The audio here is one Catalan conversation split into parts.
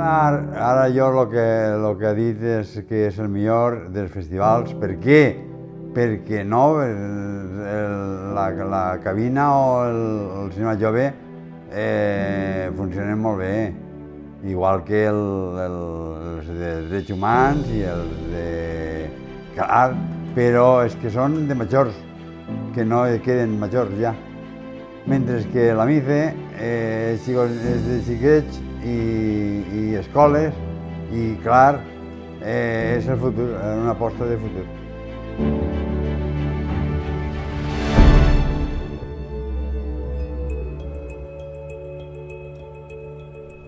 Clar, ara jo el que he dit és que és el millor dels festivals. Per què? Perquè no, la cabina o el cinema jove funcionen molt bé, igual que els de drets humans i els de art, però és que són de majors, que no queden majors ja. Mentre que la MICE és de xiquets i escoles i, clar, és el futur, una aposta de futur.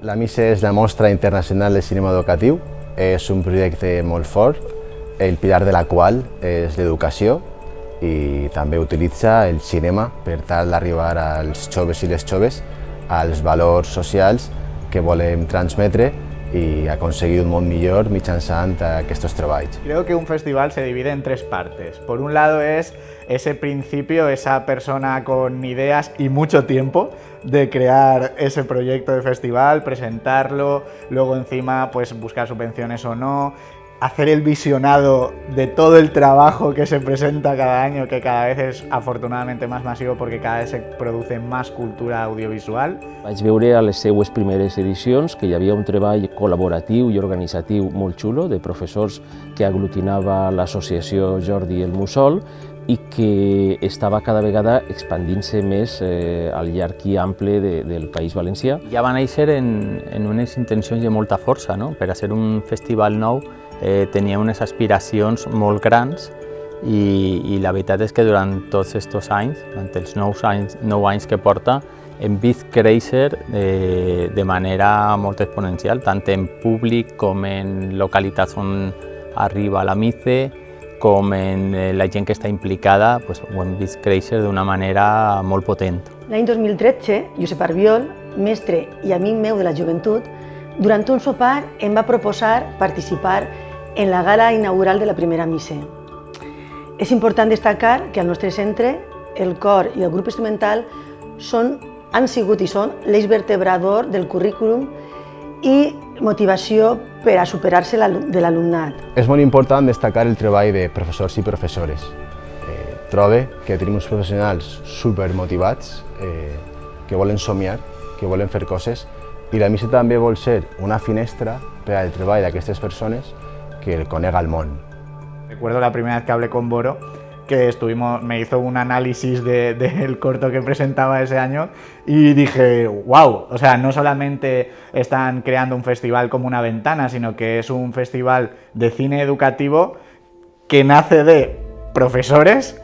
La MICE és la Mostra Internacional de Cinema Educatiu. És un projecte molt fort, el pilar de la qual és l'educació i també utilitza el cinema per tal d'arribar als joves i les joves als valors socials que volem transmetre y a conseguir un món millor mitjançant aquests treballs. Creo que un festival se divide en tres partes. Por un lado es ese principio, esa persona con ideas y mucho tiempo de crear ese proyecto de festival, presentarlo, luego encima pues buscar subvenciones o no, hacer el visionado de todo el trabajo que se presenta cada año, que cada vez es afortunadamente más masivo porque cada vez se produce más cultura audiovisual. Vaig veure a les seues primeres edicions que hi havia un treball col·laboratiu i organitzatiu molt xulo de professors que aglutinava l'associació Jordi el Mussol i que estava cada vegada expandint-se més al llarg i ample del País Valencià. Ja va néixer en unes intencions de molta força, no? Per a ser un festival nou tenia unes aspiracions molt grans i la veritat és que durant tots aquests anys, durant els 9 anys que porta, hem vist créixer de manera molt exponencial, tant en públic com en localitats on arriba la MICE, com en la gent que està implicada, pues, ho hem vist créixer d'una manera molt potent. L'any 2013, Josep Arbiol, mestre i amic meu de la joventut, durant un sopar em va proposar participar en la gala inaugural de la primera MICE. És important destacar que al nostre centre el cor i el grup instrumental han sigut i són l'eix vertebrador del currículum i motivació per a superar-se de l'alumnat. És molt important destacar el treball de professors i professores. Trobo que tenim uns professionals supermotivats, que volen somiar, que volen fer coses, i la MICE també vol ser una finestra per al treball d'aquestes persones que conega el món. Recuerdo la primera vez que hablé con Boro, que me hizo un análisis del corto que presentaba ese año y dije, wow, o sea, no solamente están creando un festival como una ventana, sino que es un festival de cine educativo que nace de profesores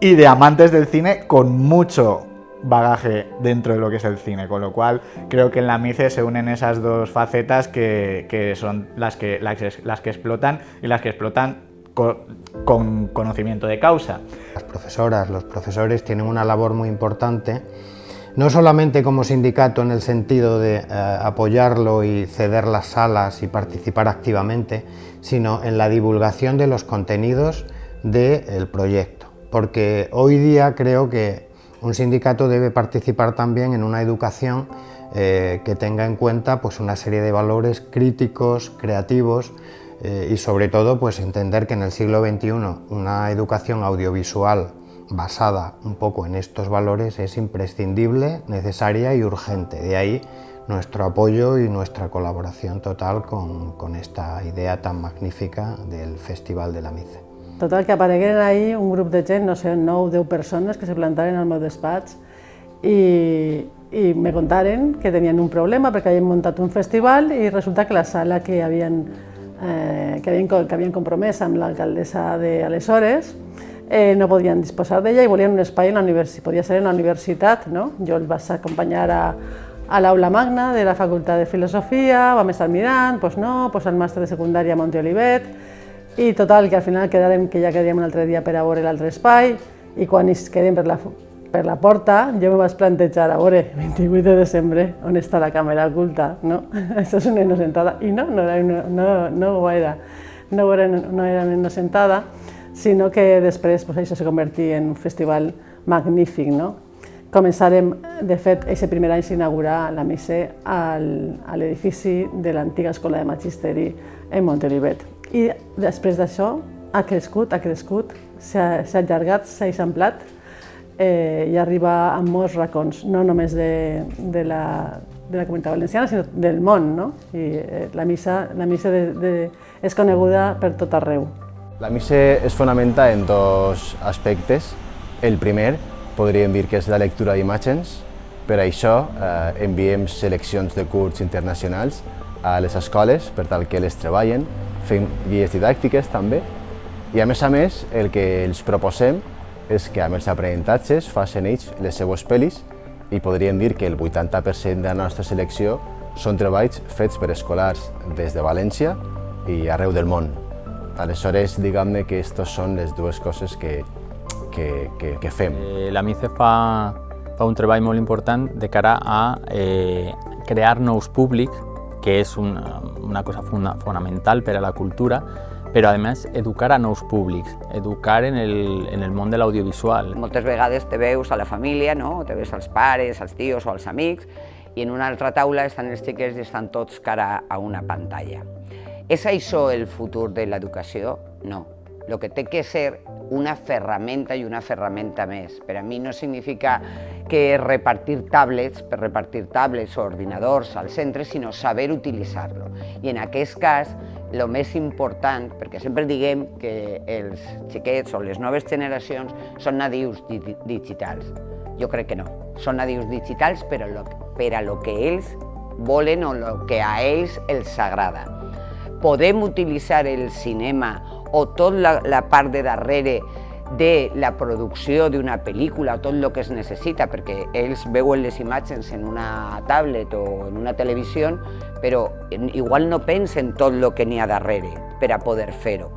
y de amantes del cine con mucho bagaje dentro de lo que es el cine, con lo cual creo que en la MICE se unen esas dos facetas que son las que explotan y las que explotan con conocimiento de causa. Las profesoras, los profesores tienen una labor muy importante, no solamente como sindicato en el sentido de apoyarlo y ceder las salas y participar activamente, sino en la divulgación de los contenidos del proyecto, porque hoy día creo que un sindicato debe participar también en una educación que tenga en cuenta pues, una serie de valores críticos, creativos y sobre todo pues, entender que en el siglo XXI una educación audiovisual basada un poco en estos valores es imprescindible, necesaria y urgente. De ahí nuestro apoyo y nuestra colaboración total con esta idea tan magnífica del Festival de la MICE. Total, que aparegueren ahí un grup de gent, no sé, 9 o 10 persones que se plantaren al meu despatx i me contaren que tenien un problema perquè havien muntat un festival i resulta que la sala que havien compromès amb l'alcaldessa d'aleshores no podien disposar d'ella i volien un espai en la universitat, podia ser en la universitat, no? Jo els vaig acompanyar a l'aula magna de la Facultat de Filosofia, vam estar mirant, doncs no, doncs el màster de secundària a Monteolivet, i total, que al final quedàrem que ja quedaríem un altre dia per a veure l'altre espai i quan ens quedem per la porta jo me vaig plantejar a veure 28 de desembre on està la càmera oculta, no? Això és una inocentada i no era una inocentada, sinó que després això se convertí en un festival magnífic, no? Començarem, de fet, aquest primer any s'inaugurarà la missa a l'edifici de l'antiga escola de magisteri en Montolivet. I després d'això ha crescut, s'ha allargat, s'ha eixamplat i arriba a molts racons, no només de la Comunitat Valenciana, sinó del món, no? I la missa és coneguda per tot arreu. La missa es fonamenta en dos aspectes. El primer, podríem dir que és la lectura d'imatges. Per això enviem seleccions de curts internacionals a les escoles per tal que les treballen, fem guies didàctiques també. I a més, el que els proposem és que amb els aprenentatges facin ells les seues pel·lis i podríem dir que el 80% de la nostra selecció són treballs fets per escolars des de València i arreu del món. Aleshores, diguem-ne que aquestes són les dues coses que fem. La MICE fa un treball molt important de cara a crear nous públics, que és una cosa fonamental per a la cultura, però a més educar a nous públics, educar en el món de l'audiovisual. Moltes vegades te veus a la família, no? Te veus als pares, als tios o als amics, i en una altra taula estan els xiquets i estan tots cara a una pantalla. És això el futur de l'educació? No. El que té que ser una ferramenta i una ferramenta més. Per a mi no significa que repartir tablets o ordinadors al centre, sinó saber utilitzar-lo. I en aquest cas, el més important, perquè sempre diguem que els xiquets o les noves generacions són nadius digitals. Jo crec que no. Són nadius digitals per a lo que ells volen o el que a ells els agrada. Podem utilitzar el cinema o tota la part de darrere de la producció d'una pel·lícula, tot el que es necessita, perquè ells veuen les imatges en una tablet o en una televisió, però igual no pensen tot el que n'hi ha darrere per a poder fer-ho.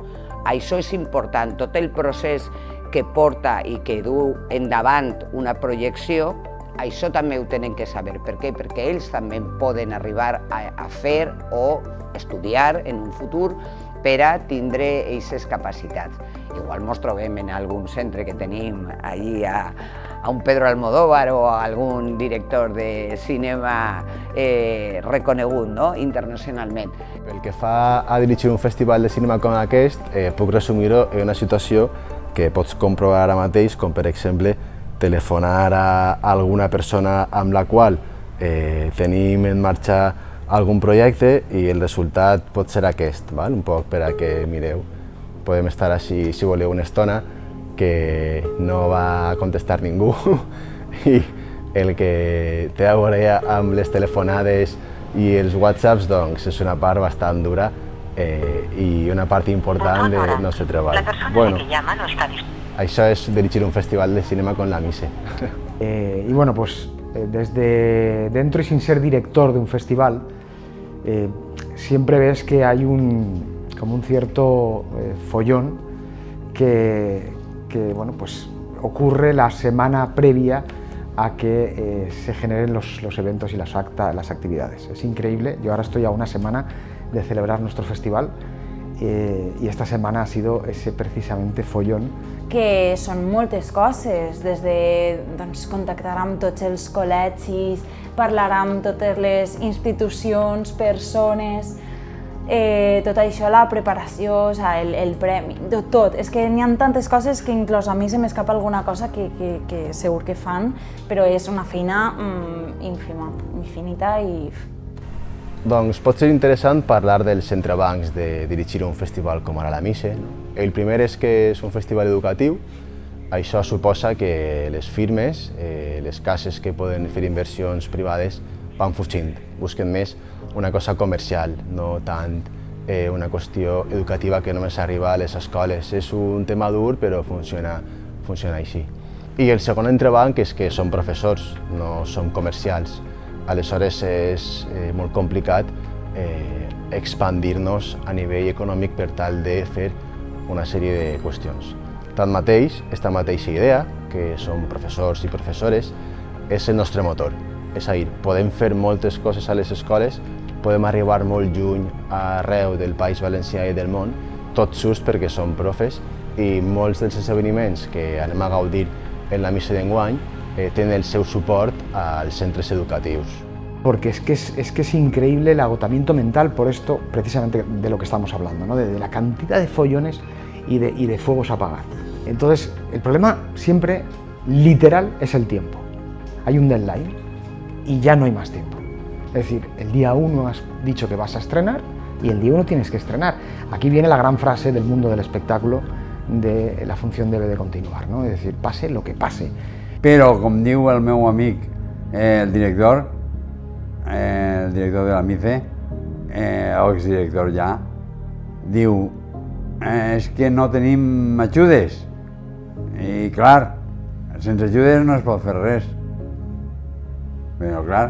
Això és important, tot el procés que porta i que du endavant una projecció, això també ho tenen que saber. Per què? Perquè ells també poden arribar a fer o estudiar en un futur per a tindre aquestes capacitats. Igual ens trobem en algun centre que tenim allí a un Pedro Almodóvar o a algun director de cinema reconegut internacionalment. Pel que fa a dirigir un festival de cinema com aquest, puc resumir-ho en una situació que pots comprovar ara mateix, com per exemple telefonar a alguna persona amb la qual tenim en marxa algun projecte i el resultat pot ser aquest, un poc per a que mireu. Podem estar així, si voleu, una estona que no va contestar ningú i el que té a veure amb les telefonades i els whatsapps doncs és una part bastant dura i una part important del nostre treball. Això és dirigir un festival de cinema con la MICE. Y bueno, pues desde dentro y sin ser director de un festival, siempre ves que hay como un cierto follón que bueno, pues ocurre la semana previa a que se generen los eventos y las actividades. Es increíble, yo ahora estoy a una semana de celebrar nuestro festival y esta setmana ha sido ese precisamente follón. Que són moltes coses, des de contactar amb tots els col·legis, parlar amb totes les institucions, persones, tot això, la preparació, el premi, tot. És que n'hi ha tantes coses que inclús a mi se m'escapa alguna cosa que segur que fan, però és una feina ínfima, infinita i... Doncs pot ser interessant parlar dels entrebancs de dirigir un festival com ara la MICE. El primer és que és un festival educatiu. Això suposa que les firmes, les cases que poden fer inversions privades, van fugint, busquen més una cosa comercial, no tant una qüestió educativa que només arriba a les escoles. És un tema dur, però funciona així. I el segon entrebanc és que són professors, no són comercials. Aleshores és molt complicat expandir-nos a nivell econòmic per tal de fer una sèrie de qüestions. Tanmateix, aquesta mateixa idea, que som professors i professores, és el nostre motor. És a dir, podem fer moltes coses a les escoles, podem arribar molt lluny arreu del País Valencià i del món, tot just perquè som profes, i molts dels esdeveniments que anem a gaudir en la missa d'enguany tenen el seu suport als centres educatius. Porque es que es increíble el agotamiento mental por esto, precisamente de lo que estamos hablando, ¿no? de la cantidad de follones y de fuegos a apagar. Entonces, el problema siempre, literal, es el tiempo. Hay un deadline y ya no hay más tiempo. Es decir, el día 1 has dicho que vas a estrenar y el día 1 tienes que estrenar. Aquí viene la gran frase del mundo del espectáculo de la función debe de continuar, ¿no? Es decir, pase lo que pase. Però, com diu el meu amic, el director de la MICE, o exdirector ja, diu, és que no tenim ajudes. I clar, sense ajudes no es pot fer res. Però clar,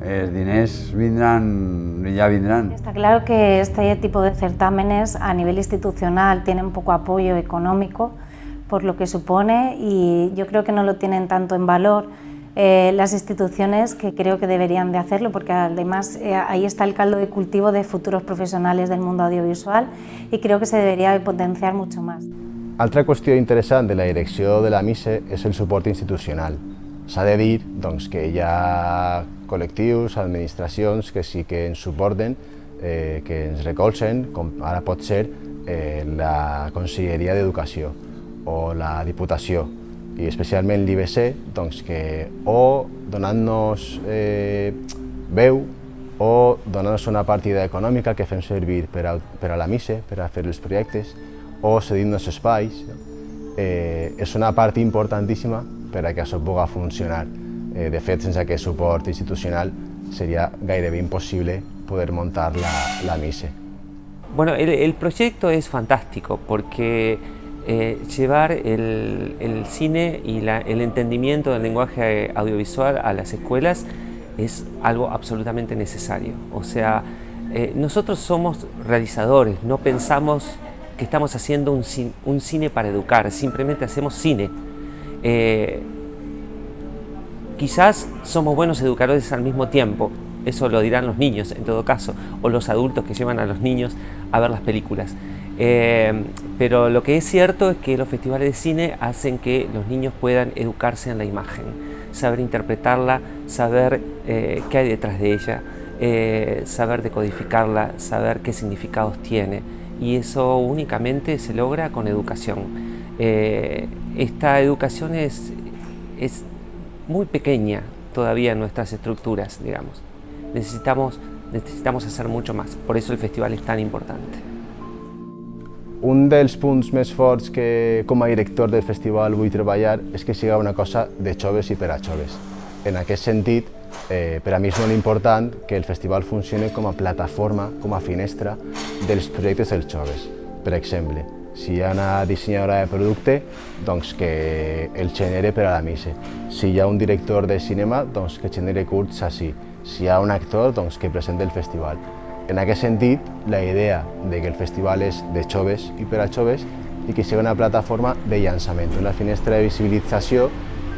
els diners vindran i ja vindran. Está claro que este tipo de certámenes a nivel institucional tienen poco apoyo económico por lo que supone y yo creo que no lo tienen tanto en valor las instituciones, que creo que deberían de hacerlo, porque además ahí está el caldo de cultivo de futuros profesionales del mundo audiovisual y creo que se debería de potenciar mucho más. Altra qüestió interessant de la direcció de la MICE és el suport institucional. S'ha de dir doncs, que hi ha col·lectius, administracions que sí que ens suporten, que ens recolzen, com ara pot ser la Conselleria d'Educació o la Diputació, i especialment l'IBC, doncs, que o donant-nos veu o donant-nos una partida econòmica que fem servir per a la MICE, per a fer els projectes, o cedint-nos espais, és una part importantíssima per a que això pugui funcionar. De fet, sense aquest suport institucional seria gairebé impossible poder montar la MICE. Bueno, el proyecto es fantástico porque llevar el cine y el entendimiento del lenguaje audiovisual a las escuelas es algo absolutamente necesario. O sea, nosotros somos realizadores, no pensamos que estamos haciendo un cine para educar, simplemente hacemos cine. Quizás somos buenos educadores al mismo tiempo, eso lo dirán los niños en todo caso, o los adultos que llevan a los niños a ver las películas. Pero lo que es cierto es que los festivales de cine hacen que los niños puedan educarse en la imagen, saber interpretarla, saber qué hay detrás de ella, saber decodificarla, saber qué significados tiene. Y eso únicamente se logra con educación. Esta educación es muy pequeña todavía en nuestras estructuras, digamos. Necesitamos hacer mucho más, por eso el festival es tan importante. Un dels punts més forts que com a director del festival vull treballar és que siga una cosa de joves i per a joves. En aquest sentit, per a mi és molt important que el festival funcioni com a plataforma, com a finestra dels projectes dels joves. Per exemple, si hi ha una dissenyadora de producte, doncs que el genere per a la MICE. Si hi ha un director de cinema, doncs que genere curts així. Si hi ha un actor, doncs que presenti el festival. En aquest sentit, la idea de que el festival és de joves i per a joves i que sigui una plataforma de llançament, una finestra de visibilització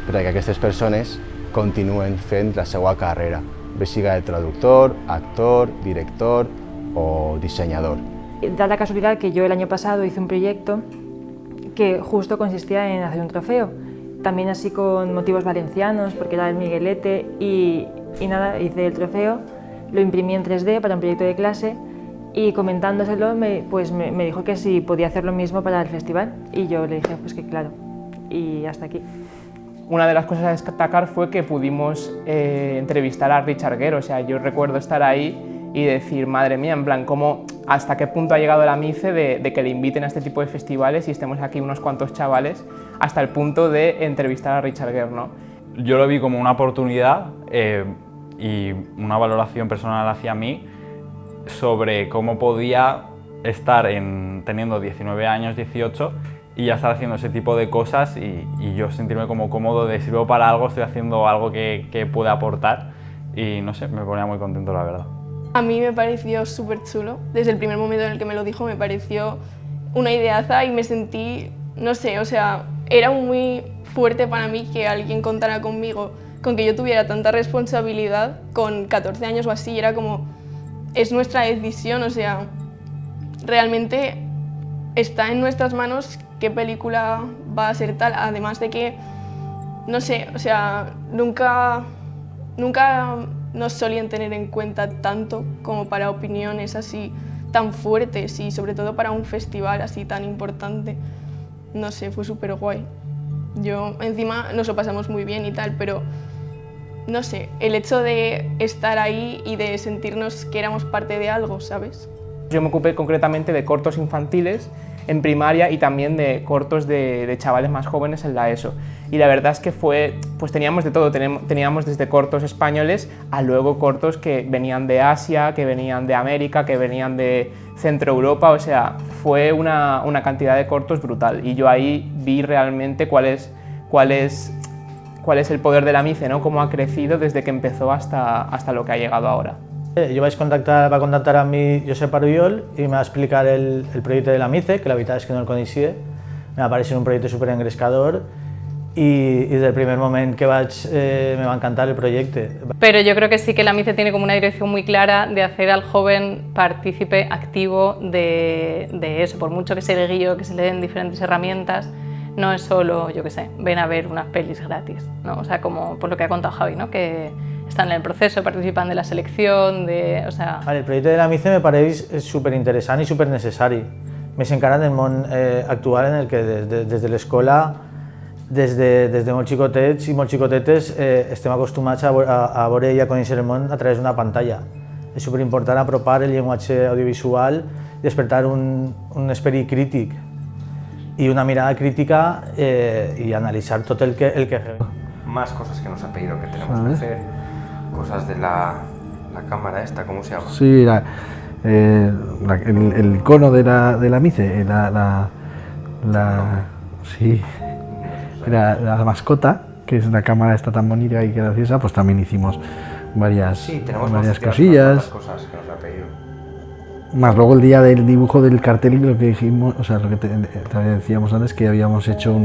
per a que aquestes persones continuen fent la seva carrera, bé siga de traductor, actor, director o diseñador. Da la casualidad que yo el año pasado hice un proyecto que justo consistía en hacer un trofeo, también así con motivos valencianos, porque era el Miguelete, y nada, hice el trofeo, lo imprimí en 3D para un proyecto de clase y comentándoselo me dijo que si podía hacer lo mismo para el festival y yo le dije pues que claro, y hasta aquí. Una de las cosas a destacar fue que pudimos entrevistar a Richard Gere, o sea, yo recuerdo estar ahí y decir, madre mía, en plan, ¿cómo, hasta qué punto ha llegado la MICE de que le inviten a este tipo de festivales y estemos aquí unos cuantos chavales hasta el punto de entrevistar a Richard Gere, ¿no? Yo lo vi como una oportunidad y una valoración personal hacia mí sobre cómo podía estar teniendo 19 años, 18 y ya estar haciendo ese tipo de cosas y yo sentirme como cómodo de sirvo para algo, estoy haciendo algo que puede aportar y no sé, me ponía muy contento la verdad. A mí me pareció súper chulo, desde el primer momento en el que me lo dijo me pareció una ideaza y me sentí, no sé, o sea, era muy fuerte para mí que alguien contara conmigo, con que yo tuviera tanta responsabilidad con 14 años o así, era como, es nuestra decisión, o sea, realmente está en nuestras manos qué película va a ser tal, además de que no sé, o sea, nunca nos solían tener en cuenta tanto como para opiniones así tan fuertes y sobre todo para un festival así tan importante. No sé, fue súper guay. Yo, encima, nos lo pasamos muy bien y tal, pero no sé, el hecho de estar ahí y de sentirnos que éramos parte de algo, ¿sabes? Yo me ocupé concretamente de cortos infantiles en primaria y también de cortos de chavales más jóvenes en la ESO. Y la verdad es que pues teníamos de todo, teníamos desde cortos españoles a luego cortos que venían de Asia, que venían de América, que venían de Centro Europa, o sea, fue una cantidad de cortos brutal. Y yo ahí vi realmente cuál es el poder de la MICE, ¿no? Cómo ha crecido desde que empezó hasta lo que ha llegado ahora. Jo va contactar amb mi Josep Arbiol i me va explicar el projecte de la MICE, que la veritat és que no el coneixia. Me va parecer un projecte superengrescador y desde el primer momento que me va a encantar el proyecto. Pero yo creo que sí que la MICE tiene como una dirección muy clara de hacer al joven partícipe activo de eso, por mucho que se le guíe, que se le den diferentes herramientas, no es solo, yo qué sé, ven a ver unas pelis gratis, ¿no? O sea, como por lo que ha contado Javi, ¿no? Que están en el proceso, participan de la selección, o sea... El proyecto de la MICE me parece súper interesante y súper necesario. Més encara en el món actual en el que des de l'escola, des de molt xicotets i molt xicotetes estem acostumats a veure i a conèixer el món a través d'una pantalla. És superimportant apropar el llenguatge audiovisual, despertar un esperit crític y una mirada crítica y analizar todo el que... Más cosas que nos ha pedido que tenemos que hacer, cosas de la cámara esta, ¿cómo se llama? Sí, el cono de la MICE, sí, era la mascota, que es la cámara esta tan bonita y graciosa, pues también hicimos varias cosillas. Cosas que nos ha pedido. Más luego el día del dibujo del cartel, lo que dijimos, o sea, lo que te decíamos antes, que habíamos hecho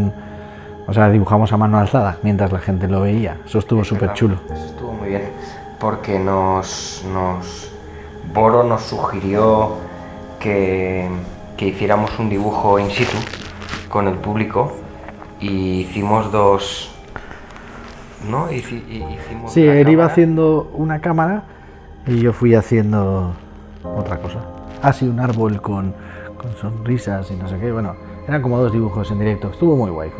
dibujamos a mano alzada mientras la gente lo veía. Eso estuvo súper chulo. Eso estuvo muy bien, porque Boro nos sugirió que hiciéramos un dibujo in situ con el público y hicimos dos, ¿no? Hicimos sí, él iba haciendo una cámara y yo fui haciendo otra cosa. Así un árbol con sonrisas y no sé qué, bueno, eran como dos dibujos en directo, estuvo muy guay,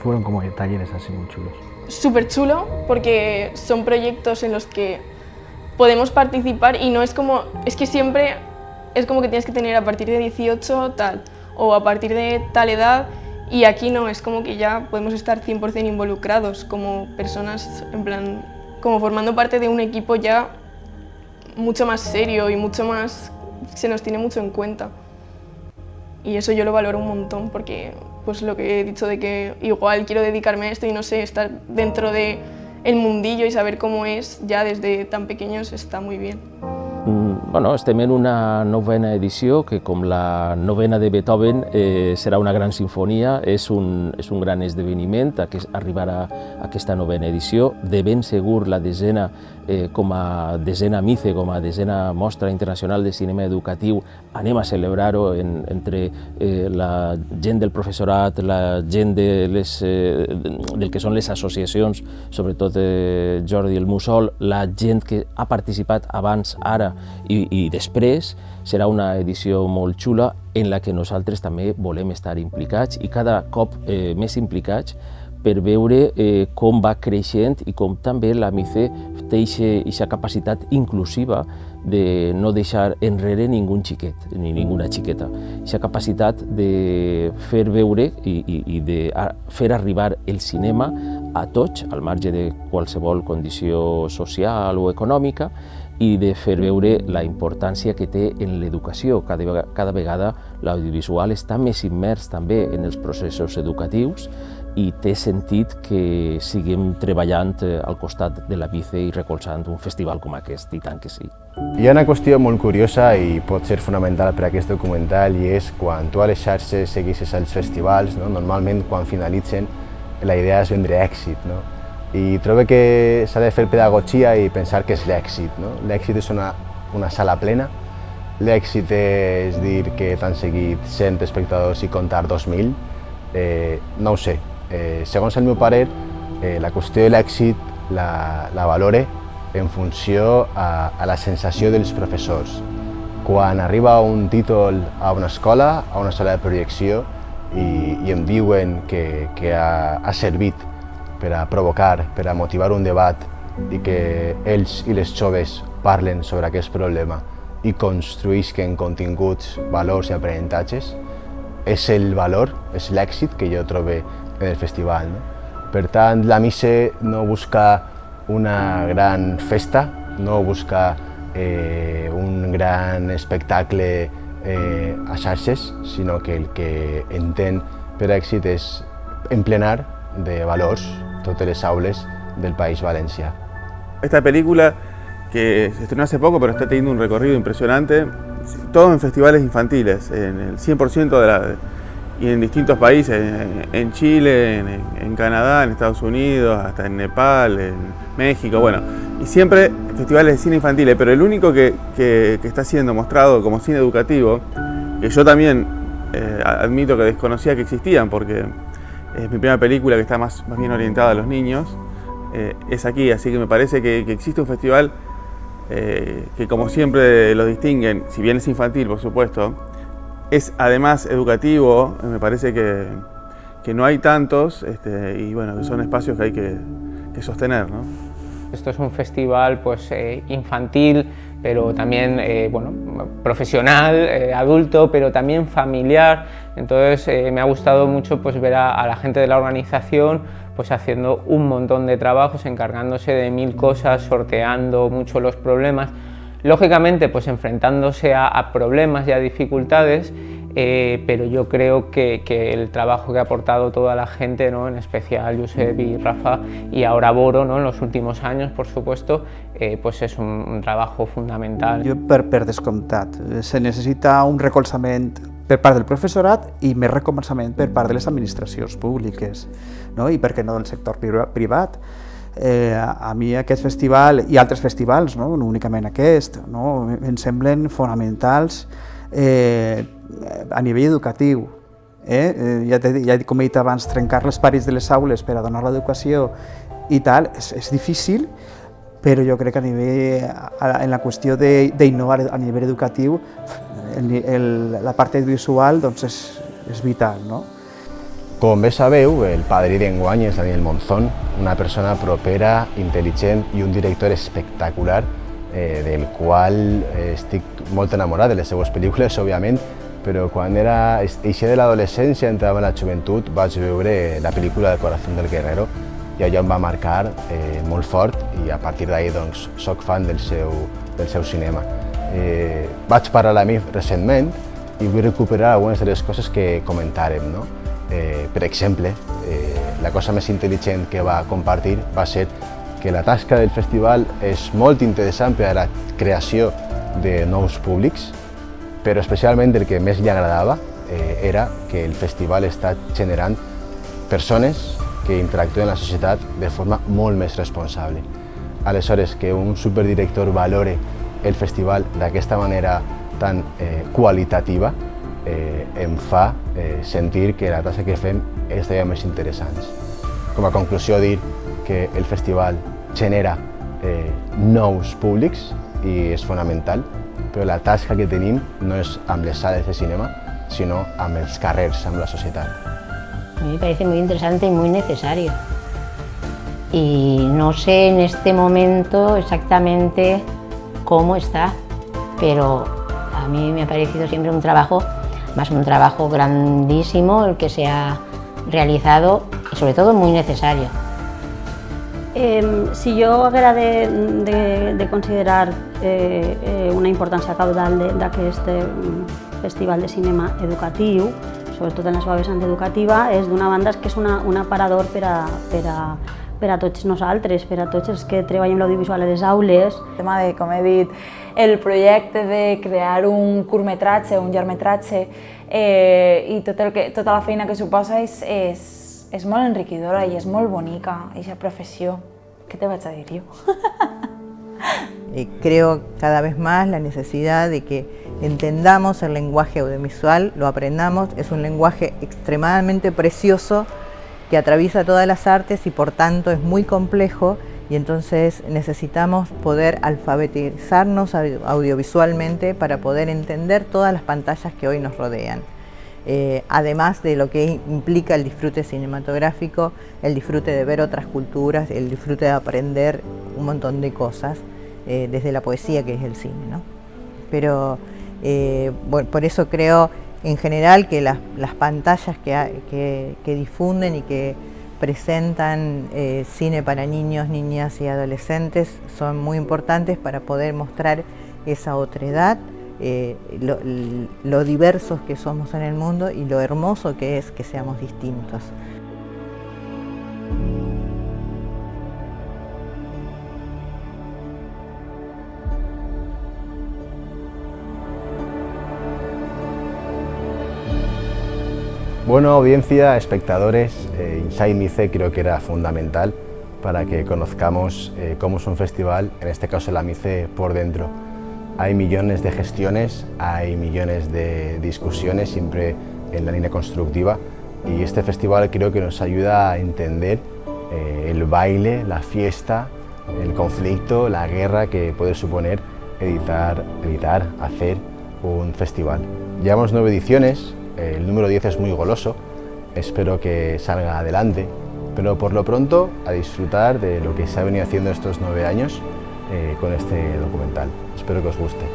fueron como talleres así muy chulos. Súper chulo porque son proyectos en los que podemos participar y no es como, es que siempre es como que tienes que tener a partir de 18 tal o a partir de tal edad y aquí no, es como que ya podemos estar 100% involucrados como personas, en plan, como formando parte de un equipo ya mucho más serio y mucho más, se nos tiene mucho en cuenta. Y eso yo lo valoro un montón porque, pues lo que he dicho de que igual quiero dedicarme a esto y no sé, estar dentro de el mundillo y saber cómo es ya desde tan pequeños está muy bien. Bueno, estem en una novena edició que, com la novena de Beethoven, serà una gran sinfonia, és un gran esdeveniment arribar a aquesta novena edició. De ben segur la desena, com a desena MICE, com a desena Mostra Internacional de Cinema Educatiu, anem a celebrar-ho entre la gent del professorat, la gent del que són les associacions, sobretot Jordi el Mussol, la gent que ha participat abans, ara i després. Serà una edició molt xula en la que nosaltres també volem estar implicats i cada cop més implicats per veure com va creixent i com també la MICE té aquesta capacitat inclusiva de no deixar enrere ningú xiquet ni ninguna xiqueta. Aquesta capacitat de fer veure i de fer arribar el cinema a tots, al marge de qualsevol condició social o econòmica, i de fer veure la importància que té en l'educació. Cada vegada l'audiovisual està més immers també en els processos educatius i té sentit que siguem treballant al costat de la MICE i recolzant un festival com aquest, i tant que sí. Hi ha una qüestió molt curiosa i pot ser fonamental per a aquest documental i és quan tu a les xarxes segueixes els festivals, normalment quan finalitzen la idea és vendre èxit. I trobo que s'ha de fer pedagogia i pensar que és l'èxit. L'èxit és una sala plena, l'èxit és dir que t'han seguit 100 espectadors i comptar 2.000, no ho sé. Segons el meu parer, la qüestió de l'èxit la valore en funció a la sensació dels professors. Quan arriba un títol a una escola de projecció, i em diuen que ha servit per a provocar, per a motivar un debat i que ells i les joves parlen sobre aquest problema i construïsquen continguts, valors i aprenentatges, és el valor, és l'èxit que jo trobo en el festival. Per tant, la Mise no busca una gran festa, no busca un gran espectacle a xarxes, sinó que el que entén per èxit és emplenar de valors totes les aules del País Valencià. Esta película, que se estrenó hace poco pero está teniendo un recorrido impresionante, todo en festivales infantiles, en el 100% y en distintos países, en Chile, en Canadá, en Estados Unidos, hasta en Nepal, en México, bueno, y siempre festivales de cine infantiles, pero el único que está siendo mostrado como cine educativo, que yo también admito que desconocía que existían, porque es mi primera película que está más bien orientada a los niños, es aquí, así que me parece que existe un festival que, como siempre lo distinguen, si bien es infantil por supuesto, es además educativo. Me parece que no hay tantos y bueno, que son espacios que hay que sostener, ¿no? Esto es un festival pues, infantil, pero también bueno, profesional, adulto, pero también familiar. Entonces me ha gustado mucho pues, ver a la gente de la organización pues, haciendo un montón de trabajos, encargándose de 1000 cosas, sorteando mucho los problemas. Lógicamente, pues enfrentándose a problemas y a dificultades, pero yo creo que el trabajo que ha aportado toda la gente, ¿no? En especial Josep y Rafa y ahora Boro, ¿no? En los últimos años, por supuesto, pues és un treball fundamental. Per descomptat, se necessita un recolzament per part del professorat i més recolzament per part de les administracions públiques, no? I per què no del sector privat. A mi aquest festival i altres festivals, no únicament aquest, no, em semblen fonamentals a nivell educatiu. Ja com he dit abans, trencar les parets de les aules per a donar l'educació i tal, és difícil, però jo crec que en la qüestió d'innovar a nivell educatiu, la part audiovisual doncs, és vital. No? Com bé sabeu, el padrí d'enguany és Daniel Monzón, una persona propera, intel·ligent i un director espectacular, del qual estic molt enamorat de les seues pel·lícules, òbviament, però quan eixia de l'adolescència, entrava en la joventut, vaig veure la pel·lícula del Corazón del Guerrero i allò em va marcar molt fort i a partir d'ahir doncs, soc fan del seu cinema. Vaig parlar a mi recentment i vull recuperar algunes de les coses que comentàrem. No? Per exemple, la cosa més intel·ligent que va compartir va ser que la tasca del festival és molt interessant per a la creació de nous públics, però especialment el que més li agradava era que el festival està generant persones que interactuen amb la societat de forma molt més responsable. Aleshores, que un superdirector valore el festival d'aquesta manera tan qualitativa em fa sentir que la tasca que fem és d'allò més interessants. Com a conclusió, dir que el festival genera nous públics i és fonamental, però la tasca que tenim no és amb les sales de cinema, sino amb els carrers, amb la societat. A mí me parece muy interesante y muy necesario. Y no sé en este momento exactamente cómo está, pero a mí me ha parecido siempre un trabajo grandísimo el que se ha realizado y sobre todo muy necesario. Si jo haguera de considerar una importància caudal d'aquest festival de cinema educatiu, sobretot en la seva vessant educativa, és d'una banda que és un aparador per a tots nosaltres, per a tots els que treballem l'audiovisual a les aules. El tema de, com he dit, el projecte de crear un curtmetratge, un llargmetratge i tota la feina que suposa és molt enriquidora i és molt bonica, aquesta professió. ¿Qué te vas a decir yo? Creo cada vez más la necesidad de que entendamos el lenguaje audiovisual, lo aprendamos, es un lenguaje extremadamente precioso que atraviesa todas las artes y por tanto es muy complejo, y entonces necesitamos poder alfabetizarnos audiovisualmente para poder entender todas las pantallas que hoy nos rodean. Además de lo que implica el disfrute cinematográfico, el disfrute de ver otras culturas, el disfrute de aprender un montón de cosas, desde la poesía que es el cine, ¿no? Pero bueno, por eso creo en general que las pantallas que difunden y que presentan cine para niños, niñas y adolescentes son muy importantes para poder mostrar esa otredad, lo diversos que somos en el mundo y lo hermoso que es que seamos distintos. Bueno, audiencia, espectadores, Inside Mice creo que era fundamental para que conozcamos cómo es un festival, en este caso la Mice, por dentro. Hay millones de gestiones, hay millones de discusiones, siempre en la línea constructiva, y este festival creo que nos ayuda a entender el baile, la fiesta, el conflicto, la guerra que puede suponer hacer un festival. Llevamos 9 ediciones, el número 10 es muy goloso, espero que salga adelante, pero por lo pronto a disfrutar de lo que se ha venido haciendo estos 9 años con este documental. Espero que os guste.